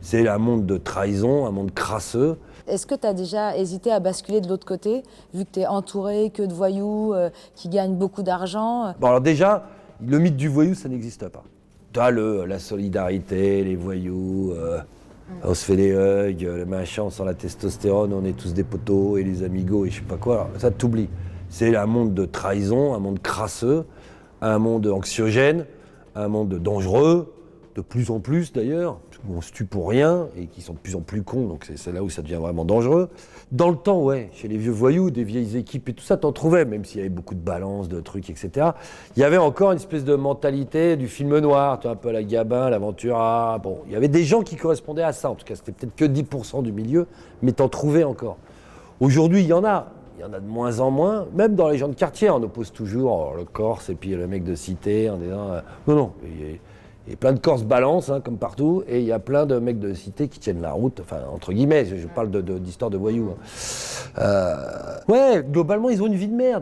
C'est un monde de trahison, un monde crasseux. Est-ce que tu as déjà hésité à basculer de l'autre côté, vu que tu es entouré que de voyous qui gagnent beaucoup d'argent? Bon alors déjà, le mythe du voyou, ça n'existe pas. Tu as la solidarité, les voyous, on se fait des hugs, le machin, on sent la testostérone, on est tous des poteaux et les amigos et je sais pas quoi. Alors, ça t'oublie. C'est un monde de trahison, un monde crasseux, un monde anxiogène, un monde dangereux, de plus en plus d'ailleurs, où on se tue pour rien et qui sont de plus en plus cons, donc c'est là où ça devient vraiment dangereux. Dans le temps, ouais, chez les vieux voyous, des vieilles équipes et tout ça, t'en trouvais, même s'il y avait beaucoup de balances, de trucs, etc. Il y avait encore une espèce de mentalité du film noir, tu vois, un peu à la Gabin, l'Aventura. Bon, il y avait des gens qui correspondaient à ça, en tout cas, c'était peut-être que 10% du milieu, mais t'en trouvais encore. Aujourd'hui, il y en a de moins en moins, même dans les gens de quartier, on oppose toujours le Corse et puis le mec de cité en disant non, il y a plein de Corses balance, hein, comme partout, et il y a plein de mecs de cité qui tiennent la route, enfin, entre guillemets, je parle d'histoire de voyous. Hein. Ouais, globalement, ils ont une vie de merde.